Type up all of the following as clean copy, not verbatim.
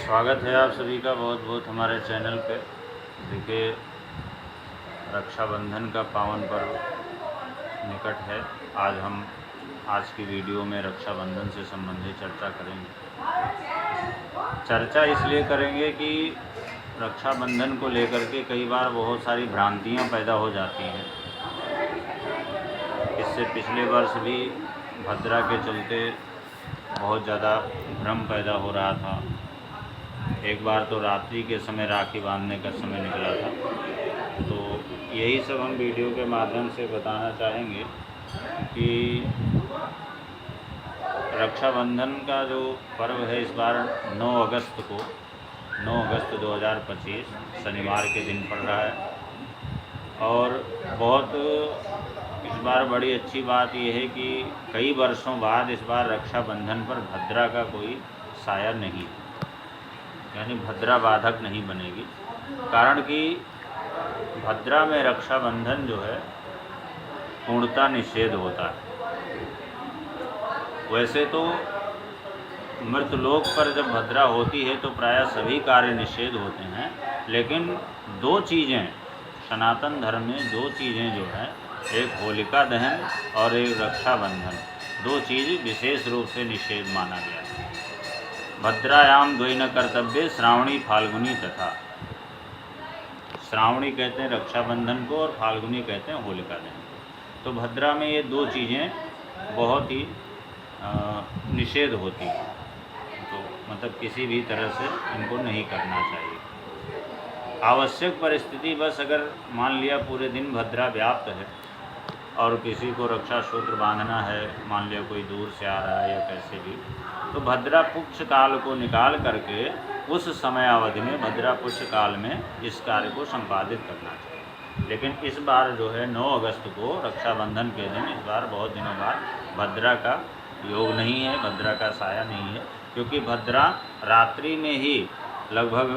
स्वागत है आप सभी का बहुत बहुत हमारे चैनल पे। देखिए, रक्षाबंधन का पावन पर्व निकट है। आज की वीडियो में रक्षाबंधन से संबंधित चर्चा करेंगे। चर्चा इसलिए करेंगे कि रक्षाबंधन को लेकर के कई बार बहुत सारी भ्रांतियां पैदा हो जाती हैं। इससे पिछले वर्ष भी भद्रा के चलते बहुत ज़्यादा भ्रम पैदा हो रहा था। एक बार तो रात्रि के समय राखी बांधने का समय निकला था। तो यही सब हम वीडियो के माध्यम से बताना चाहेंगे कि रक्षाबंधन का जो पर्व है इस बार 9 अगस्त 2025 शनिवार के दिन पड़ रहा है। और बहुत इस बार बड़ी अच्छी बात यह है कि कई वर्षों बाद इस बार रक्षाबंधन पर भद्रा का कोई साया नहीं, यानी भद्रा बाधक नहीं बनेगी। कारण कि भद्रा में रक्षाबंधन जो है पूर्णता निषेध होता है। वैसे तो मृतलोक पर जब भद्रा होती है तो प्रायः सभी कार्य निषेध होते हैं, लेकिन दो चीज़ें सनातन धर्म में, दो चीज़ें जो है, एक होलिका दहन और एक रक्षाबंधन, दो चीज़ विशेष रूप से निषेध माना गया है। भद्रायाम द्वै न कर्तव्य श्रावणी फाल्गुनी तथा। श्रावणी कहते हैं रक्षाबंधन को और फाल्गुनी कहते हैं होलिका दहन। तो भद्रा में ये दो चीज़ें बहुत ही निषेध होती हैं। तो मतलब किसी भी तरह से इनको नहीं करना चाहिए। आवश्यक परिस्थिति बस अगर मान लिया पूरे दिन भद्रा व्याप्त है और किसी को रक्षा सूत्र बांधना है, मान लिया कोई दूर से आ रहा है या कैसे भी, तो भद्रा पुक्ष काल को निकाल करके उस समय अवधि में भद्रा पुक्ष काल में इस कार्य को संपादित करना चाहिए। लेकिन इस बार जो है 9 अगस्त को रक्षाबंधन के दिन इस बार बहुत दिनों बाद भद्रा का योग नहीं है, भद्रा का साया नहीं है, क्योंकि भद्रा रात्रि में ही लगभग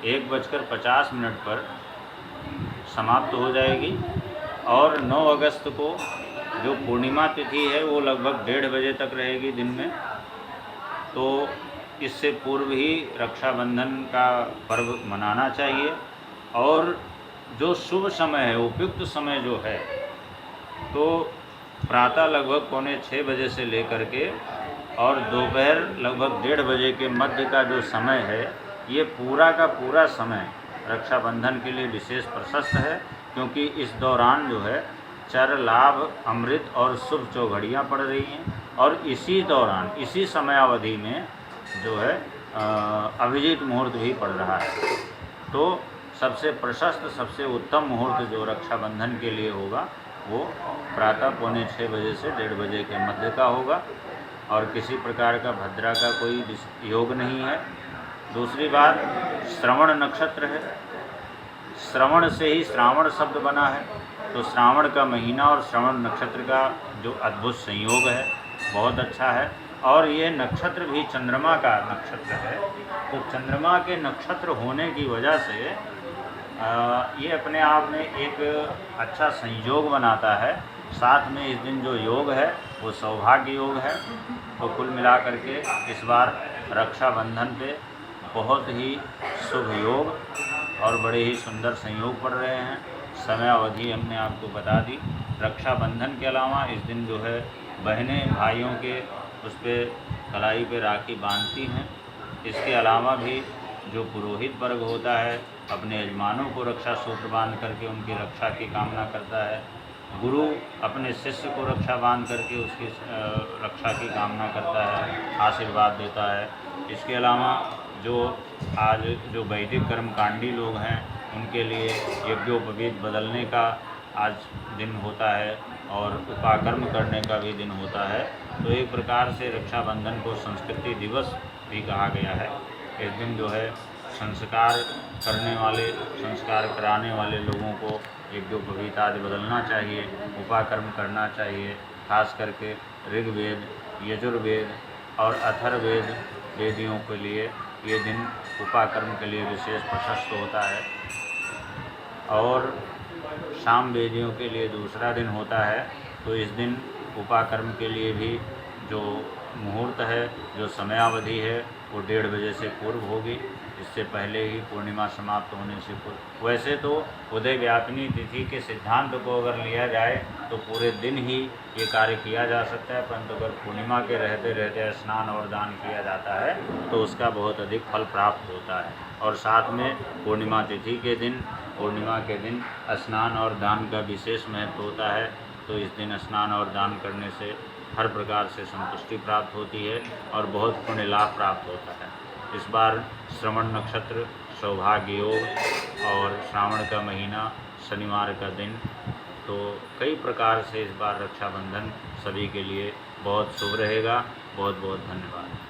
1:50 पर समाप्त हो जाएगी। और 9 अगस्त को जो पूर्णिमा तिथि है वो लगभग 1:30 बजे तक रहेगी दिन में। तो इससे पूर्व ही रक्षाबंधन का पर्व मनाना चाहिए। और जो शुभ समय है, उपयुक्त समय जो है, तो प्रातः लगभग 5:45 बजे से लेकर के और दोपहर लगभग 1:30 बजे के मध्य का जो समय है, ये पूरा का पूरा समय रक्षाबंधन के लिए विशेष प्रशस्त है, क्योंकि इस दौरान जो है चर लाभ, अमृत और शुभ चौघड़ियाँ पड़ रही हैं। और इसी दौरान, इसी समयावधि में जो है अभिजीत मुहूर्त भी पड़ रहा है। तो सबसे प्रशस्त, सबसे उत्तम मुहूर्त जो रक्षाबंधन के लिए होगा वो प्रातः 5:45 बजे से 1:30 बजे के मध्य का होगा। और किसी प्रकार का भद्रा का कोई योग नहीं है। दूसरी बात, श्रवण नक्षत्र है। श्रवण से ही श्रावण शब्द बना है। तो श्रावण का महीना और श्रवण नक्षत्र का जो अद्भुत संयोग है बहुत अच्छा है। और ये नक्षत्र भी चंद्रमा का नक्षत्र है। तो चंद्रमा के नक्षत्र होने की वजह से ये अपने आप में एक अच्छा संयोग बनाता है। साथ में इस दिन जो योग है वो सौभाग्य योग है। तो कुल मिलाकर के इस बार रक्षाबंधन पे बहुत ही शुभ योग और बड़े ही सुंदर संयोग पड़ रहे हैं। समय अवधि हमने आपको बता दी। रक्षाबंधन के अलावा इस दिन जो है बहनें भाइयों के उस पर कलाई पे राखी बांधती हैं। इसके अलावा भी जो पुरोहित वर्ग होता है अपने यजमानों को रक्षा सूत्र बांध करके उनकी रक्षा की कामना करता है। गुरु अपने शिष्य को रक्षा बांध करके उसकी रक्षा की कामना करता है, आशीर्वाद देता है। इसके अलावा आज जो वैदिक कर्मकांडी लोग हैं उनके लिए यज्ञोपवीत बदलने का आज दिन होता है और उपाकर्म करने का भी दिन होता है। तो एक प्रकार से रक्षाबंधन को संस्कृति दिवस भी कहा गया है। इस दिन जो है संस्कार करने वाले, संस्कार कराने वाले लोगों को यज्ञोपवीत आदि बदलना चाहिए, उपाकर्म करना चाहिए। खास करके ऋग्वेद, यजुर्वेद और अथर्ववेद वेदियों के लिए ये दिन उपाकर्म के लिए विशेष प्रशस्त होता है। और साम वेदियों के लिए दूसरा दिन होता है। तो इस दिन उपाकर्म के लिए भी जो मुहूर्त है, जो समयावधि है, वो 1:30 बजे से पूर्व होगी। इससे पहले ही पूर्णिमा समाप्त होने से पूर्व। वैसे तो उदय व्यापिनी तिथि के सिद्धांत को अगर लिया जाए तो पूरे दिन ही ये कार्य किया जा सकता है, परंतु अगर पूर्णिमा के रहते रहते स्नान और दान किया जाता है तो उसका बहुत अधिक फल प्राप्त होता है। और साथ में पूर्णिमा तिथि के दिन, पूर्णिमा के दिन स्नान और दान का विशेष महत्व होता है। तो इस दिन स्नान और दान करने से हर प्रकार से संतुष्टि प्राप्त होती है और बहुत पुण्य लाभ प्राप्त होता है। इस बार श्रवण नक्षत्र, सौभाग्य योग और श्रावण का महीना, शनिवार का दिन, तो कई प्रकार से इस बार रक्षाबंधन सभी के लिए बहुत शुभ रहेगा। बहुत बहुत धन्यवाद।